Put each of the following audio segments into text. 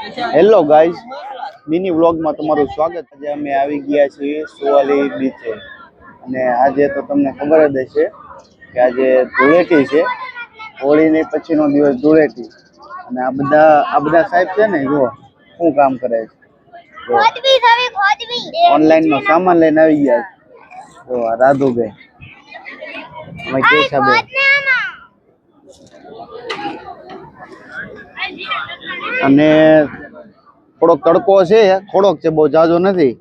Hello guys, mini વ્લોગમાં તમારું સ્વાગત. આજે અમે આવી ગયા છીએ સુવાલી બીચે અને આજે તો તમને ખબર જ હશે કે આજે ધૂળેટી છે. હોળીની પછીનો દિવસ ધૂળેટી અને આ બધા સાહેબ છે ને, જો શું કામ કરે છે. ઓનલાઈનનો સામાન લઈને આવી ગયા છે. જો રાધુભાઈ અમે કેશાબેન અને થોડોક તડકો છે, થોડોક છે, બહુ જાજો નથી.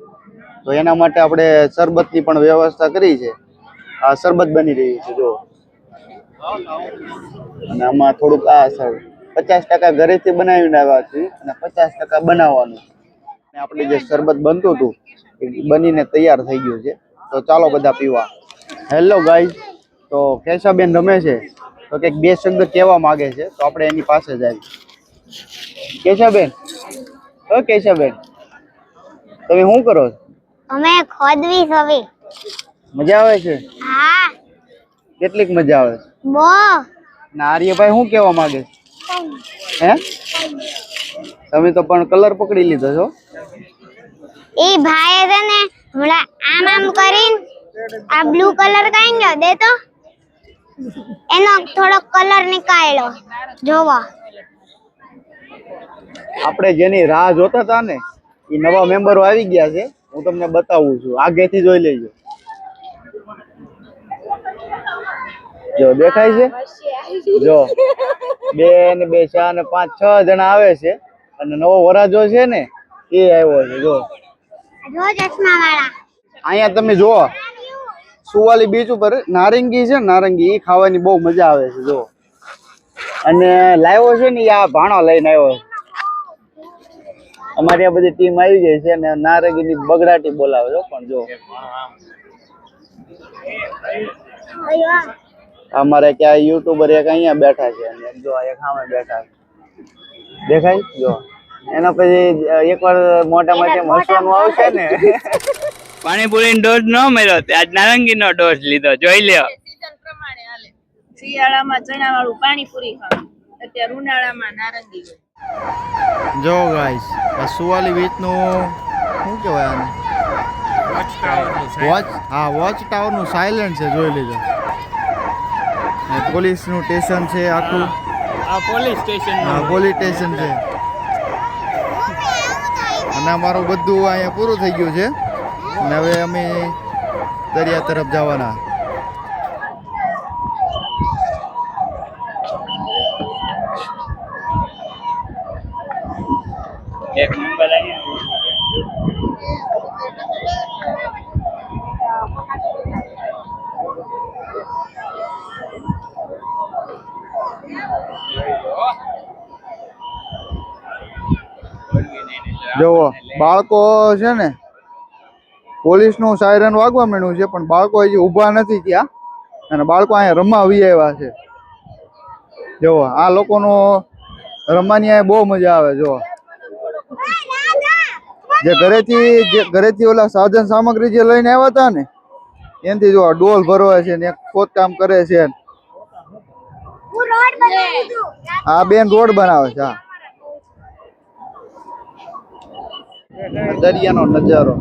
તો એના માટે આપણે શરબતની પણ વ્યવસ્થા કરી છે. આ શરબત બની રહી છે જો. અને આમાં થોડુંક આ 50% ઘરેથી બનાવીને આવ્યા છીએ અને 50% બનાવવાનું. અને આપણે જે શરબત બનતું હતું એ બનીને તૈયાર થઈ ગયું છે. તો ચાલો બધા પીવા. હેલો ગાઈઝ, તો કેશાબેન રમે છે તો કંઈક બે શબ્દ કહેવા માંગે છે, તો આપણે એની પાસે જ આવી. કેશાબેન, ઓ કેશાબેન, તમે શું કરો છો? અમે ખોદવી છે. મજા આવે છે? હા. કેટલીક મજા આવે છે? બહુ. ના આર્યભાઈ શું કહેવા માંગે છે? હે, તમે તો પણ કલર પકડી લીધો છો. એ ભાઈ છે ને હમણાં આમ કરીને આ બ્લુ કલર કાઈ ગયો દે તો એનો થોડો કલર નીકાળ્યો. જોવો, આપણે જેની રાહ જોતા હતા ને એ નવા મેમ્બરો આવી ગયા છે. હું તમને બતાવું છું, આગેથી જોઈ લેજો. જો દેખાય છે? જો 2 ને 2 4 ને 5 6 જણા આવે છે અને નવો વરાજો છે ને એ આવ્યો છે. જો ચશ્મા વાળા અહીંયા તમે જુઓ, સુવાલી બીચ ઉપર નારંગી છે, નારંગી એ ખાવાની બહુ મજા આવે છે. જો અને લાવ્યો છે ને આ ભાણો લઈને આવ્યો છે. અમારી આ બધી ટીમ આવી ગઈ છે અને નારંગીની બગડાટી બોલાવે છે. પણ જો અમારે ક્યાં યુટ્યુબર એક અહીંયા બેઠા છે અને જો એક સામે બેઠા છે, દેખાય? જો એના પછી એકવાર મોઢામાંથી હસવાનું આવશે ને. પાણીપુરી ડોઝ ન મળ્યો, આજ નારંગી નો ડોઝ લીધો. જોઈ લ્યો. સીઝન પ્રમાણે હાલે. શિયાળામાં ચણા વાળું પાણીપુરી ખાવાનું, અત્યારે ઉનાળામાં નારંગી. જો ગાઈસ, આ સુવાલી બીચ નું શું કહેવાય આને? વોચ ટાવર નું સાયલેન્ટ છે, જોઈ લેજો. પોલીસ નું સ્ટેશન છે આખું. આ પોલીસ સ્ટેશન. હા, પોલીસ સ્ટેશન છે. અને અમારું બધું અહીંયા પૂરું થઈ ગયું છે અને હવે અમે દરિયા તરફ જવાના. એક નંબર જોવો, બાળકો છે ને, પોલીસ નું સાયરન વાગવા માંડ્યું છે પણ બાળકો હજી ઊભા નથી ત્યાં અને બાળકો અહીંયા રમવા આવી આવ્યા છે. જોવો, આ લોકોનો રમવાની અહીંયા બહુ મજા આવે. જો જે ઘરેથી ઓલા સાધન સામગ્રી જે લઈને આવ્યા હતા ને એનાથી જો ડોલ ભરવા છે ને ખોદકામ કરે છે. આ બેન રોડ બનાવે છે. હા, દરિયાનો નજારો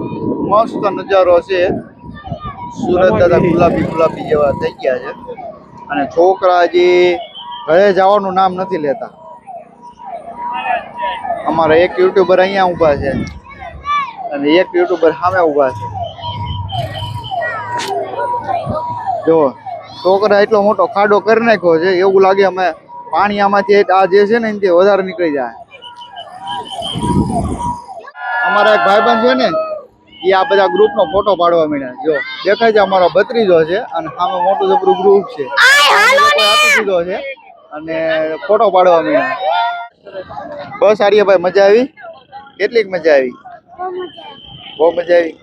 મસ્ત નજારો છે. સુરત દાદા ગુલાબી જેવા થઈ ગયા છે અને છોકરા હજી ઘરે જવાનું નામ નથી લેતા. અમારા એક યુટ્યુબર અહીંયા ઊભા છે અને એક યુટ્યુબર સામે ઊભા છે. જો છોકરા એટલો મોટો ખાડો કરી નાખ્યો છે, એવું લાગે અમે પાણી આમાંથી આ જે છે ને એનાથી વધારે નીકળી જાય. અમારા એક ભાઈબંધ છે ને એ આ બધા ગ્રુપનો ફોટો પાડવા માંડ્યા. જો દેખાય છે, અમારો ભત્રીજો છે અને સામે મોટું જબરું ગ્રુપ છે. આપી દીધો છે અને ફોટો પાડવા માંડ્યા. બસ આર્યભાઈ, મજા આવી? કેટલીક મજા આવી? બહુ મજા આવી.